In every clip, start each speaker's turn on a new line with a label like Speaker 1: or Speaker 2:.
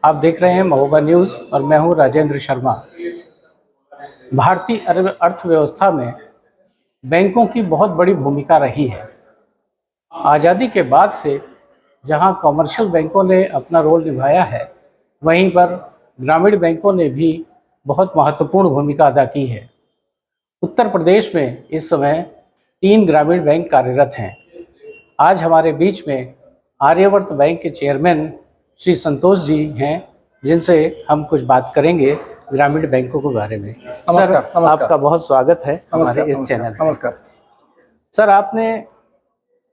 Speaker 1: आप देख रहे हैं महोबा न्यूज़ और मैं हूं राजेंद्र शर्मा। भारतीय अर्थव्यवस्था में बैंकों की बहुत बड़ी भूमिका रही है। आज़ादी के बाद से जहां कमर्शियल बैंकों ने अपना रोल निभाया है, वहीं पर ग्रामीण बैंकों ने भी बहुत महत्वपूर्ण भूमिका अदा की है। उत्तर प्रदेश में इस समय 3 ग्रामीण बैंक कार्यरत हैं। आज हमारे बीच में आर्यवर्त बैंक के चेयरमैन श्री संतोष जी हैं, जिनसे हम कुछ बात करेंगे ग्रामीण बैंकों के बारे में। सर, आपका बहुत स्वागत है हमारे इस चैनल में।
Speaker 2: नमस्कार
Speaker 1: सर, आपने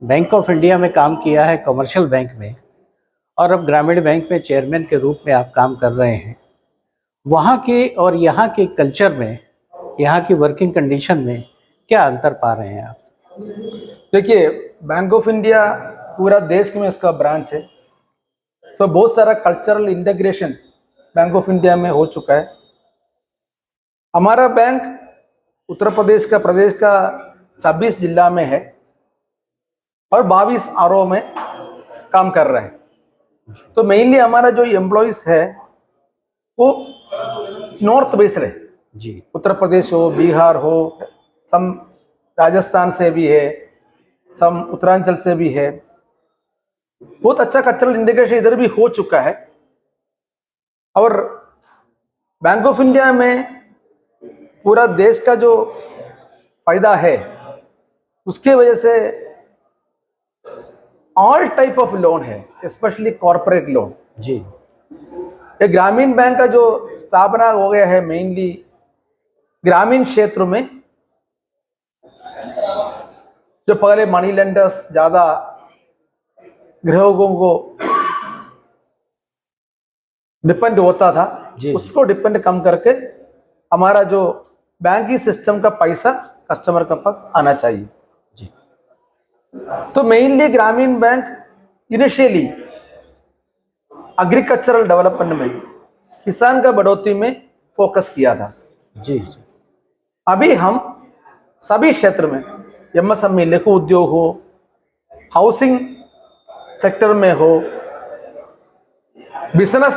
Speaker 1: बैंक ऑफ इंडिया में काम किया है, कमर्शियल बैंक में, और अब ग्रामीण बैंक में चेयरमैन के रूप में आप काम कर रहे हैं। वहाँ के और यहाँ के कल्चर में, यहाँ की वर्किंग कंडीशन में क्या अंतर पा रहे हैं आप?
Speaker 2: देखिए, बैंक ऑफ इंडिया पूरा देश में इसका ब्रांच है, तो बहुत सारा cultural integration bank of India में हो चुका है। हमारा बैंक उत्तर प्रदेश का 26 जिला में है और 22 आरओ में काम कर रहे हैं। तो मेनली हमारा जो एम्प्लॉइज है वो नॉर्थ बेस्ड है
Speaker 1: जी।
Speaker 2: उत्तर प्रदेश हो, बिहार हो, सम राजस्थान से भी है, सम उत्तरांचल से भी है। बहुत अच्छा कल्चरल इंटीग्रेशन इधर भी हो चुका है। और बैंक ऑफ इंडिया में पूरा देश का जो फायदा है, उसके वजह से ऑल टाइप ऑफ लोन है, स्पेशली कॉर्पोरेट लोन
Speaker 1: जी।
Speaker 2: ये ग्रामीण बैंक का जो स्थापना हो गया है, मेनली ग्रामीण क्षेत्र में जो पहले मनी लेंडर्स ज्यादा ग्राहकों को डिपेंड होता था, उसको डिपेंड कम करके हमारा जो बैंकिंग सिस्टम का पैसा कस्टमर के पास आना चाहिए
Speaker 1: जी।
Speaker 2: तो मेनली ग्रामीण बैंक इनिशियली एग्रीकल्चरल डेवलपमेंट में, किसान का बढ़ोतरी में फोकस किया था
Speaker 1: जी।
Speaker 2: अभी हम सभी क्षेत्र में, एमएसएमई लघु उद्योग हो, हाउसिंग सेक्टर में हो, बिजनेस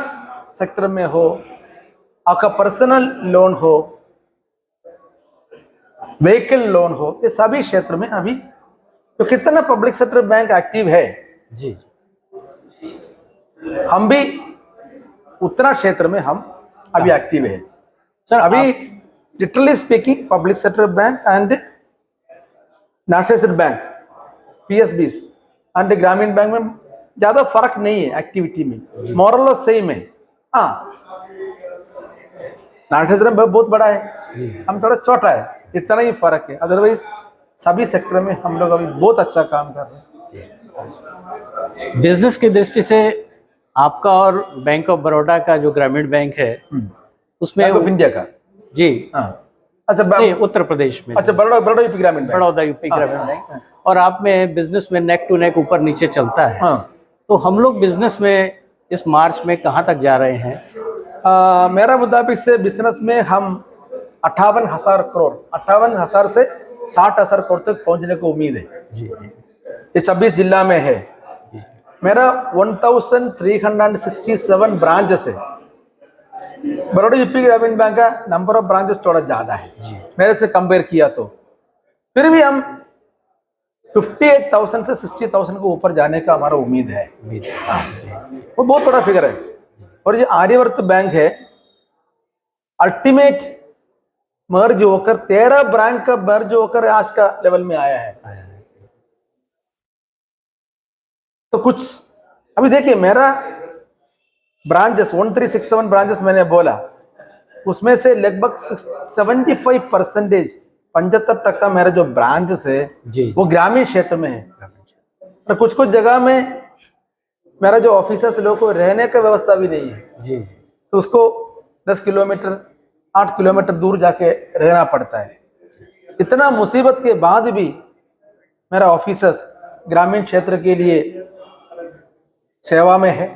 Speaker 2: सेक्टर में हो, आपका पर्सनल लोन हो, व्हीकल लोन हो, ये सभी क्षेत्र में अभी तो कितना पब्लिक सेक्टर बैंक एक्टिव है
Speaker 1: जी।
Speaker 2: हम भी उतना क्षेत्र में हम अभी एक्टिव है
Speaker 1: सर,
Speaker 2: अभी literally speaking public sector bank and national bank, PSBs and Gramin bank में ज्यादा फर्क नहीं है एक्टिविटी में, मॉरल सेम है। हाँ, नेशनल बैंक बहुत बड़ा है, हम थोड़ा छोटा है, इतना ही फर्क है। अदरवाइज सभी सेक्टर में हम लोग अभी बहुत अच्छा काम कर रहे हैं।
Speaker 1: बिजनेस की दृष्टि से आपका और बैंक ऑफ बड़ौदा का जो ग्रामीण बैंक है, उसमें
Speaker 2: बैंक ऑफ इंडिया का
Speaker 1: जी,
Speaker 2: हाँ, अच्छा
Speaker 1: नहीं, उत्तर प्रदेश में,
Speaker 2: अच्छा, बड़ौदा यूपी ग्रामीण बैंक,
Speaker 1: बड़ौदा यूपी ग्रामीण बैंक, और आप में बिजनेस में नेक टू नेक ऊपर नीचे चलता है।
Speaker 2: हाँ।
Speaker 1: तो हम लोग बिजनेस में इस मार्च में कहाँ तक जा रहे हैं?
Speaker 2: मेरा मुताबिक से बिजनेस में हम 58,000 करोड़, 58,000 से 60,000 करोड़ तक पहुंचने को उम्मीद है
Speaker 1: जी।
Speaker 2: ये 26 जिला में है। मेरा 1367 ब्रांचेस है। बड़ौदा यूपी ग्रामीण बैंक का नंबर ऑफ ब्रांचेस थोड़ा ज्यादा है मेरे से कंपेयर किया तो, फिर भी हम 58,000 से 60,000 को ऊपर जाने का हमारा उम्मीद है। वो बहुत बड़ा फिगर है। और ये आर्यवर्त बैंक है, अल्टीमेट मर्ज होकर 13 ब्रांच का मर्ज होकर आज का लेवल में आया है। तो कुछ अभी देखिए, मेरा ब्रांचेस 1367 ब्रांचेस मैंने बोला, उसमें से लगभग 75%, 75% मेरा जो ब्रांचेस है वो ग्रामीण क्षेत्र में है। और कुछ कुछ जगह में मेरा जो ऑफिसर्स लोगों को रहने का व्यवस्था भी नहीं है
Speaker 1: जी।
Speaker 2: तो उसको 10 किलोमीटर 8 किलोमीटर दूर जाके रहना पड़ता है। इतना मुसीबत के बाद भी मेरा ऑफिसर्स ग्रामीण क्षेत्र के लिए सेवा में है,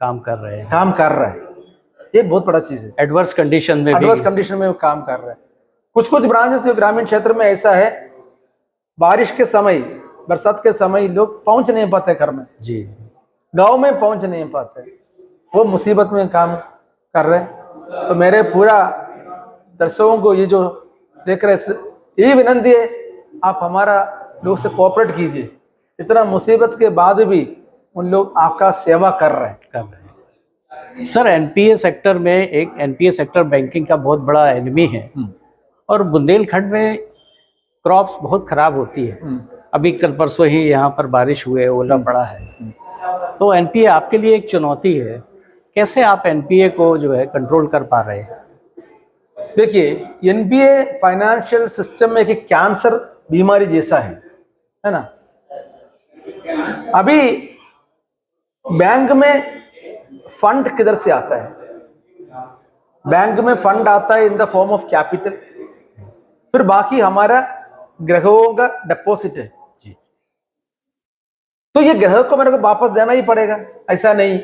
Speaker 2: काम कर रहा है। ये बहुत बड़ा चीज है।
Speaker 1: एडवर्स कंडीशन में
Speaker 2: वो काम कर रहा है। कुछ कुछ ब्रांचेस जो ग्रामीण क्षेत्र में ऐसा है, बारिश के समय, बरसात के समय लोग पहुंच नहीं पाते घर में जी, गांव में पहुंच नहीं पाते, वो मुसीबत में काम कर रहे हैं। तो मेरे पूरा दर्शकों को ये जो देख रहे हैं, यही विनंती है, आप हमारा लोग से कोऑपरेट कीजिए। इतना मुसीबत के बाद भी उन लोग आपका सेवा कर रहे हैं।
Speaker 1: कर रहे हैं सर। एनपीए सेक्टर में एक एनपीए सेक्टर बैंकिंग का बहुत बड़ा एनिमी है, और बुंदेलखंड में क्रॉप्स बहुत खराब होती है। अभी कल परसों ही यहाँ पर बारिश हुए, ओला पड़ा है। तो एनपीए आपके लिए एक चुनौती है। कैसे आप एनपीए को जो है कंट्रोल कर पा रहे हैं?
Speaker 2: देखिए, एनपीए फाइनेंशियल सिस्टम में एक कैंसर बीमारी जैसा है ना। अभी बैंक में फंड किधर से आता है? बैंक में फंड आता है in the form of capital, फिर बाकी हमारा ग्राहकों का डिपॉजिट है। तो ये ग्राहक को मेरे को वापस देना ही पड़ेगा। ऐसा नहीं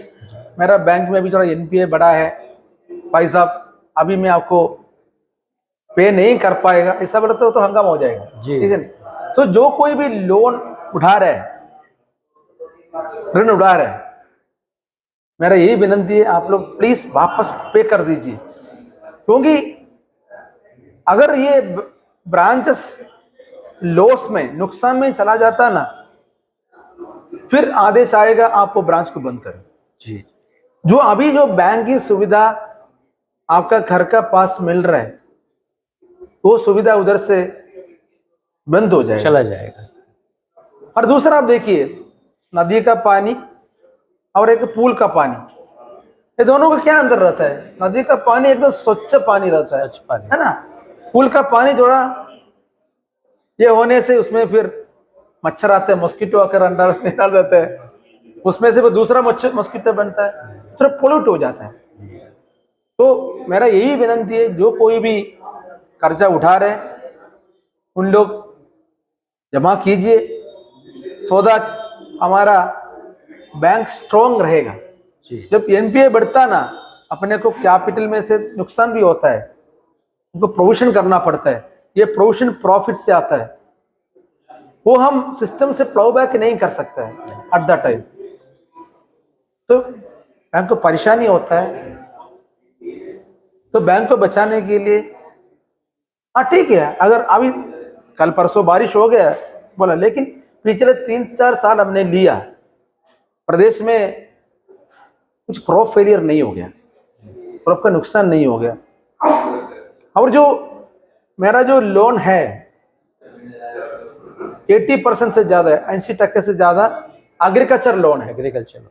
Speaker 2: मेरा बैंक में अभी थोड़ा एनपीए बड़ा है, भाई साहब अभी मैं आपको पे नहीं कर पाएगा, ऐसा बोले तो हंगामा हो जाएगा। ठीक है। तो जो कोई भी लोन उठा रहा है, ऋण उठा रहा है, मेरा यही विनंती है, आप लोग प्लीज वापस पे कर दीजिए। क्योंकि अगर ये ब्रांचेस लॉस में, नुकसान में चला जाता ना, फिर आदेश आएगा आपको ब्रांच को बंद करें।
Speaker 1: जी।
Speaker 2: जो अभी जो बैंक की सुविधा आपका घर का पास मिल रहा है, वो सुविधा उधर से बंद हो जाएगा,
Speaker 1: चला जाएगा।
Speaker 2: और दूसरा आप देखिए, नदी का पानी और एक पूल का पानी, ये दोनों का क्या अंतर रहता है? नदी का पानी एकदम स्वच्छ पानी रहता है,
Speaker 1: स्वच्छ पानी
Speaker 2: है ना। पूल का पानी थोड़ा ये होने से उसमें फिर मच्छर आते हैं, मॉस्किटो आकर अंदर निकाल देते हैं, उसमें से वो दूसरा मॉस्किटो बनता है, थोड़ा पोल्यूट हो जाता है। तो मेरा यही विनंती है, जो कोई भी कर्जा उठा रहे उन लोग जमा कीजिए, सो दैट हमारा बैंक स्ट्रॉन्ग रहेगा। जब एनपीए बढ़ता ना, अपने को कैपिटल में से नुकसान भी होता है, उनको प्रोविजन करना पड़ता है। ये प्रोविजन प्रॉफिट से आता है, वो हम सिस्टम से प्लाउ बैक नहीं कर सकते हैं एट द टाइम। तो बैंक को परेशानी होता है। तो बैंक को बचाने के लिए हाँ ठीक है, अगर अभी कल परसों बारिश हो गया बोला, लेकिन पिछले 3-4 साल हमने लिया, प्रदेश में कुछ क्रॉप फेलियर नहीं हो गया, क्रॉप का नुकसान नहीं हो गया। और जो मेरा जो लोन है 80% से ज्यादा है, 80% से ज्यादा एग्रीकल्चर लोन है।
Speaker 1: एग्रीकल्चर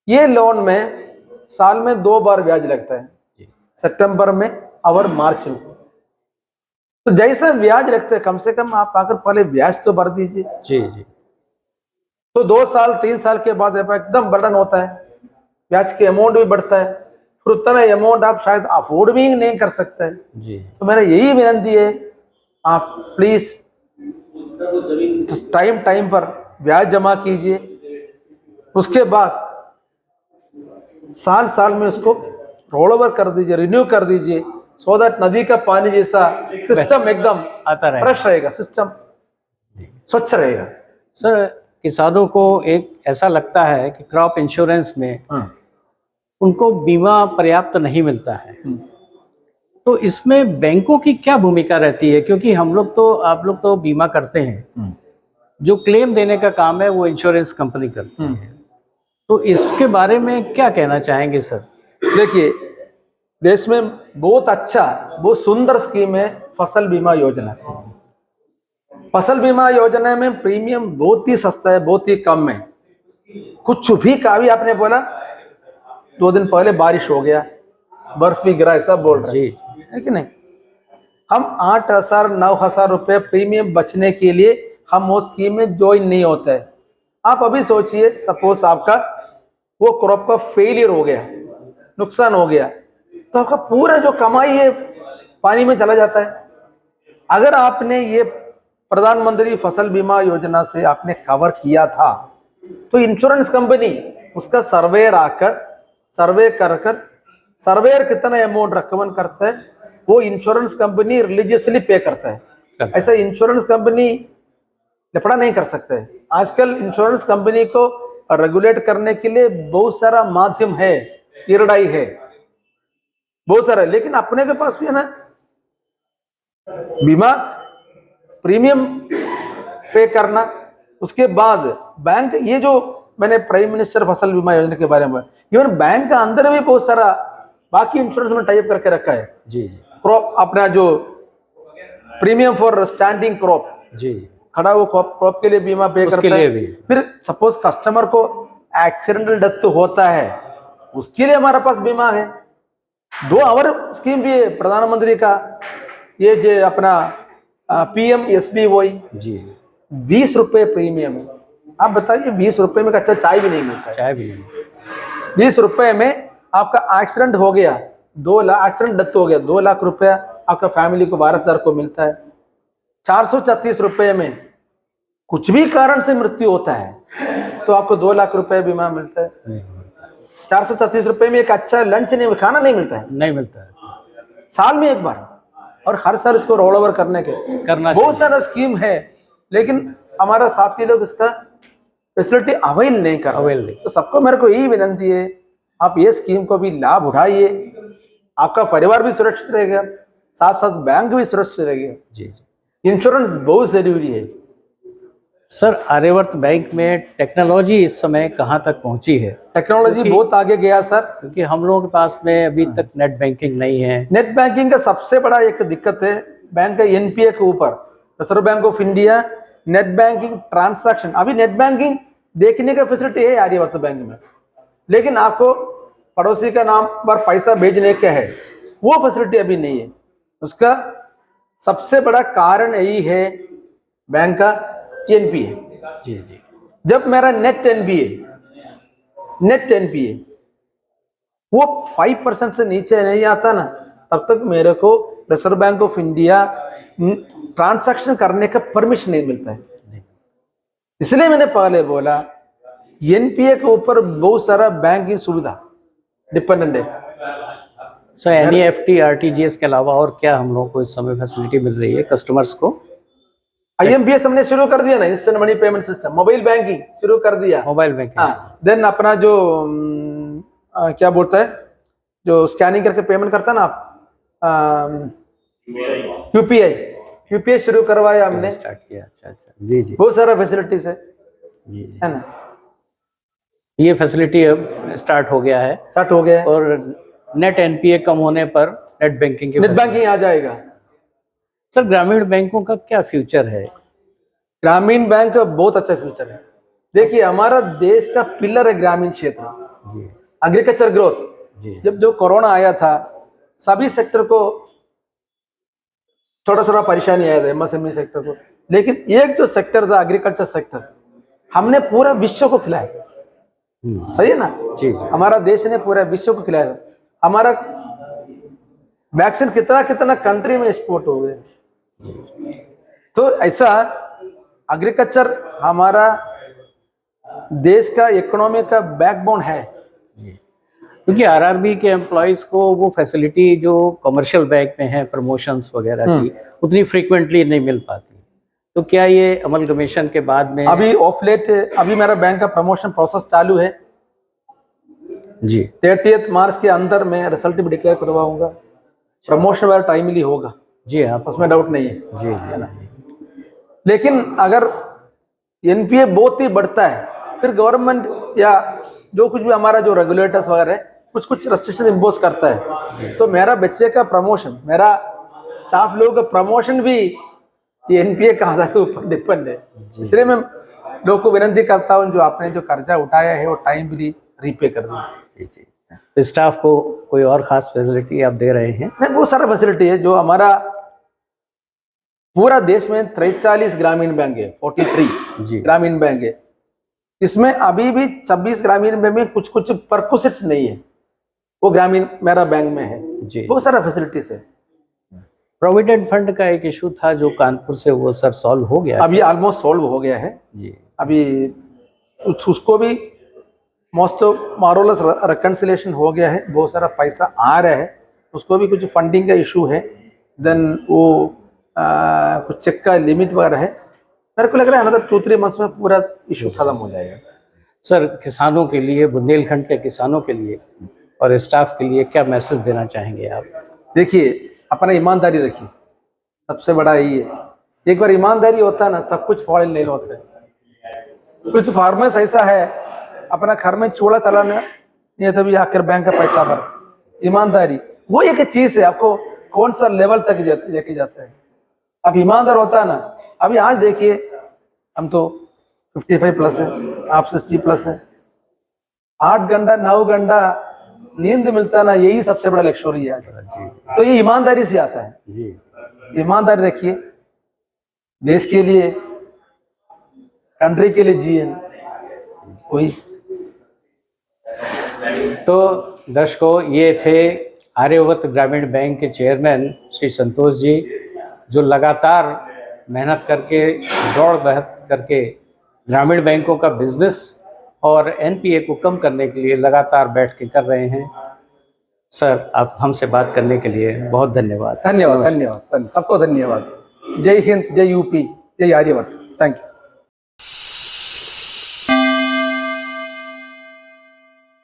Speaker 2: ये लोन में साल में 2 बार ब्याज लगता है, सितंबर में और मार्च में। तो जैसा ब्याज रखते हैं, कम से कम आप आकर पहले ब्याज तो भर दीजिए।
Speaker 1: जी जी।
Speaker 2: तो 2 साल 3 साल के बाद एकदम बर्डन होता है, ब्याज के अमाउंट भी बढ़ता है, फिर उतना अमाउंट आप शायद अफोर्ड भी नहीं कर सकते हैं।
Speaker 1: जी।
Speaker 2: तो मेरा यही विनंती है, आप प्लीज टाइम पर ब्याज जमा कीजिए, उसके बाद साल में उसको रोल ओवर कर दीजिए, रिन्यू कर दीजिए, सो दैट नदी का पानी जैसा सिस्टम एकदम
Speaker 1: आता रहेगा,
Speaker 2: फ्रेश रहेगा, सिस्टम स्वच्छ रहेगा।
Speaker 1: सर, किसानों को एक ऐसा लगता है कि क्रॉप इंश्योरेंस में उनको बीमा पर्याप्त नहीं मिलता है, तो इसमें बैंकों की क्या भूमिका रहती है? क्योंकि हम लोग तो, आप लोग तो बीमा करते हैं, जो क्लेम देने का काम है वो इंश्योरेंस कंपनी करती है। तो इसके बारे में क्या कहना चाहेंगे सर?
Speaker 2: देखिए, देश में बहुत अच्छा, बहुत सुंदर स्कीम है फसल बीमा योजना। फसल बीमा योजना में प्रीमियम बहुत ही सस्ता है, बहुत ही कम है। कुछ भी का भी आपने बोला, 2 दिन पहले बारिश हो गया, बर्फ भी गिरा, ऐसा बोल रहे हैं, है कि नहीं। हम 8,000-9,000 रुपए प्रीमियम बचने के लिए हम वो स्कीम में ज्वाइन नहीं होते हैं। आप अभी सोचिए, सपोज आपका वो क्रॉप का फेलियर हो गया, नुकसान हो गया, तो आपका पूरा जो कमाई है पानी में चला जाता है। अगर आपने ये प्रधानमंत्री फसल बीमा योजना से आपने कवर किया था, तो इंश्योरेंस कंपनी उसका सर्वेयर आकर सर्वे कर सर्वेयर कितना अमाउंट रिकमेंड करता है, वो इंश्योरेंस कंपनी रिलीजियसली पे करता है। ऐसा इंश्योरेंस कंपनी लफड़ा नहीं कर सकते। आजकल इंश्योरेंस कंपनी को रेगुलेट करने के लिए बहुत सारा माध्यम है, ईरडाई है, बहुत सारा है। लेकिन अपने के पास भी है ना बीमा प्रीमियम पे करना, उसके बाद बैंक, ये जो मैंने प्राइम मिनिस्टर फसल बीमा योजना के बारे में, इवन बैंक का अंदर भी बहुत सारा बाकी इंश्योरेंस में टाइप करके रखा है।
Speaker 1: जी
Speaker 2: क्रॉप, अपना जो प्रीमियम फॉर स्टैंडिंग क्रॉप,
Speaker 1: जी,
Speaker 2: खड़ा हुआ क्रॉप के लिए बीमा पे
Speaker 1: उसके
Speaker 2: करता
Speaker 1: लिए
Speaker 2: है।
Speaker 1: भी।
Speaker 2: फिर सपोज कस्टमर को एक्सीडेंटल डेथ होता है, उसके लिए हमारे पास बीमा है। 2 और स्कीम भी है प्रधानमंत्री का, ये जो अपना PMSBY,
Speaker 1: जी,
Speaker 2: 20 रुपए प्रीमियम है। आप बताइए 20 रुपए में अच्छा चाय भी नहीं मिलता है।
Speaker 1: चाय भी नहीं।
Speaker 2: 20 रुपए में आपका एक्सीडेंट हो गया, 2 लाख, एक्सीडेंट डेथ हो गया, 2 लाख रुपया आपका फैमिली को 12,000 को मिलता है। 436 रुपए में कुछ भी कारण से मृत्यु होता है तो आपको 2 लाख रुपए बीमा मिलता है। 436 रुपए में एक अच्छा लंच नहीं, खाना नहीं मिलता है,
Speaker 1: नहीं मिलता है,
Speaker 2: साल में एक बार, और हर साल इसको रोल ओवर करने के
Speaker 1: करना
Speaker 2: बहुत सारा स्कीम है। लेकिन हमारा साथी लोग इसका फैसिलिटी अवेल नहीं कर रहे।
Speaker 1: अवेल नहीं।
Speaker 2: तो सबको मेरे को यही विनंती है, आप ये स्कीम को भी लाभ उठाइए, आपका परिवार भी सुरक्षित रहेगा, साथ साथ बैंक भी सुरक्षित रहेगा।
Speaker 1: जी जी।
Speaker 2: इंश्योरेंस बहुत जरूरी है।
Speaker 1: सर, आर्यवर्त बैंक में टेक्नोलॉजी इस समय कहाँ तक पहुंची है?
Speaker 2: टेक्नोलॉजी बहुत आगे गया सर,
Speaker 1: क्योंकि हम लोगों के पास में अभी तक नेट बैंकिंग नहीं है।
Speaker 2: नेट बैंकिंग का सबसे बड़ा एक दिक्कत है बैंक का NPA के ऊपर। Reserve bank of India net banking transaction, अभी नेट बैंकिंग देखने का फैसिलिटी है आर्यवर्त बैंक में, लेकिन आपको पड़ोसी का नाम पर पैसा भेजने का है, वो फैसिलिटी अभी नहीं है। उसका सबसे बड़ा कारण यही है बैंक का NPA।
Speaker 1: जी जी।
Speaker 2: जब मेरा नेट NPA वो 5% से नीचे नहीं आता ना, तब तक मेरे को reserve bank of India transaction करने का परमिशन नहीं मिलता है। इसलिए मैंने पहले बोला NPA के ऊपर बहुत सारा बैंकिंग सुविधा डिपेंडेंट है।
Speaker 1: सर, NEFT RTGS के अलावा और क्या हम लोगों को इस समय फैसिलिटी मिल रही है कस्टमर्स को?
Speaker 2: IMPS हमने शुरू कर दिया ना, instant money payment system, mobile banking शुरू कर दिया।
Speaker 1: Mobile banking.
Speaker 2: हाँ, देन अपना जो क्या बोलता है, जो स्कैनिंग करके पेमेंट करता है ना आप, UPI शुरू करवाया हमने,
Speaker 1: स्टार्ट किया। अच्छा अच्छा। जी जी।
Speaker 2: बहुत सारा फैसिलिटीज है,
Speaker 1: जी जी।
Speaker 2: है ना।
Speaker 1: ये फैसिलिटी अब स्टार्ट हो गया है,
Speaker 2: स्टार्ट हो गया है।
Speaker 1: और नेट NPA कम होने पर नेट बैंकिंग
Speaker 2: नेट बैंकिंग आ जाएगा।
Speaker 1: सर, ग्रामीण बैंकों का क्या फ्यूचर है?
Speaker 2: ग्रामीण बैंक का बहुत अच्छा फ्यूचर है। देखिए हमारा देश का पिलर है ग्रामीण क्षेत्र,
Speaker 1: जी
Speaker 2: एग्रीकल्चर ग्रोथ।
Speaker 1: जी।
Speaker 2: जब जो कोरोना आया था, सभी सेक्टर को छोटा छोटा परेशानी आया था, MSME सेक्टर को, लेकिन एक जो सेक्टर था एग्रीकल्चर सेक्टर, हमने पूरा विश्व को खिलाया। सही है ना।
Speaker 1: जी जी।
Speaker 2: हमारा देश ने पूरा विश्व को खिलाया। हमारा वैक्सीन कितना कितना कंट्री में एक्सपोर्ट हो गए। तो ऐसा एग्रीकल्चर हमारा देश का इकोनॉमी का बैकबोन है।
Speaker 1: क्योंकि RRB के एम्प्लॉयज को वो फैसिलिटी जो कमर्शियल बैंक में है, प्रमोशंस वगैरह की, उतनी फ्रीक्वेंटली नहीं मिल पाती। तो क्या ये अमलगमेशन के बाद में
Speaker 2: अभी ऑफ लेट, अभी मेरा बैंक का प्रमोशन प्रोसेस चालू है
Speaker 1: जी,
Speaker 2: 30 मार्च के अंदर मैं रिजल्ट भी डिक्लेयर करवाऊंगा। प्रमोशन वाला टाइमली होगा,
Speaker 1: जी आप
Speaker 2: उसमें डाउट नहीं है।
Speaker 1: जी जी।
Speaker 2: लेकिन अगर NPA बहुत ही बढ़ता है, फिर गवर्नमेंट या जो कुछ भी हमारा जो रेगुलेटर्स वगैरह है, कुछ कुछ रेस्ट्रिक्शन इम्पोज करता है, तो मेरा बच्चे का प्रमोशन, मेरा स्टाफ लोगों का प्रमोशन भी ये NPA का आधार के ऊपर डिपेंड है। इसलिए मैं लोगों को विनती करता हूँ, जो आपने जो कर्जा उठाया है वो टाइमली रीपे कर दो।
Speaker 1: जी जी। तो स्टाफ को कोई और खास फैसिलिटी आप दे रहे हैं?
Speaker 2: नहीं, बहुत सारा फैसिलिटी है। जो हमारा पूरा देश में 43 ग्रामीण बैंक है, 43
Speaker 1: जी।
Speaker 2: ग्रामीण बैंक है। इसमें अभी भी 26 ग्रामीण बैंक में कुछ कुछ परकुसिट्स नहीं है, वो ग्रामीण मेरा बैंक में है।
Speaker 1: जी।
Speaker 2: बहुत सारा फैसिलिटीज है।
Speaker 1: प्रोविडेंट फंड का एक इशू था जो कानपुर से, वो सर सॉल्व हो गया?
Speaker 2: अभी ऑलमोस्ट सॉल्व हो गया है
Speaker 1: जी।
Speaker 2: अभी उसको भी मोस्ट मारोलस रिकंसिलेशन हो गया है। बहुत सारा पैसा आ रहा है, उसको भी कुछ फंडिंग का इशू है। देन वो कुछ चेक का लिमिट वगैरह है। मेरे को लग रहा है अनदर 2-3 मंथ्स में पूरा इशू खत्म हो जाएगा।
Speaker 1: सर, किसानों के लिए, बुंदेलखंड के किसानों के लिए और स्टाफ के लिए क्या मैसेज देना चाहेंगे आप?
Speaker 2: देखिए, अपना ईमानदारी रखिए, सबसे बड़ा यही है। एक बार ईमानदारी होता है ना, सब कुछ फॉल इन नहीं होता है। कुछ फार्मर्स ऐसा है, अपना घर में चूल्हा चलाना नहीं तभी आकर बैंक का पैसा भर। ईमानदारी वो एक चीज है, आपको कौन सा लेवल तक लेके जाता है। अब ईमानदार होता है ना, अभी आज देखिए हम तो 55 प्लस है, आप 60 प्लस है, 8 घंटा 9 घंटा नींद मिलता ना, यही सबसे बड़ा लक्ष्य है। तो ये ईमानदारी से आता है
Speaker 1: जी।
Speaker 2: ईमानदारी रखिए, देश के लिए, कंट्री के लिए जिए कोई।
Speaker 1: तो दर्शकों, ये थे आर्यावर्त ग्रामीण बैंक के चेयरमैन श्री संतोष जी, जो लगातार मेहनत करके, दौड़ मेहनत करके ग्रामीण बैंकों का बिजनेस और एनपीए को कम करने के लिए लगातार बैठ के कर रहे हैं। सर, आप हमसे बात करने के लिए बहुत धन्यवाद।
Speaker 2: धन्यवाद, धन्यवाद सर, सबको धन्यवाद। जय हिंद, जय यूपी, जय आर्यावर्त। Thank you.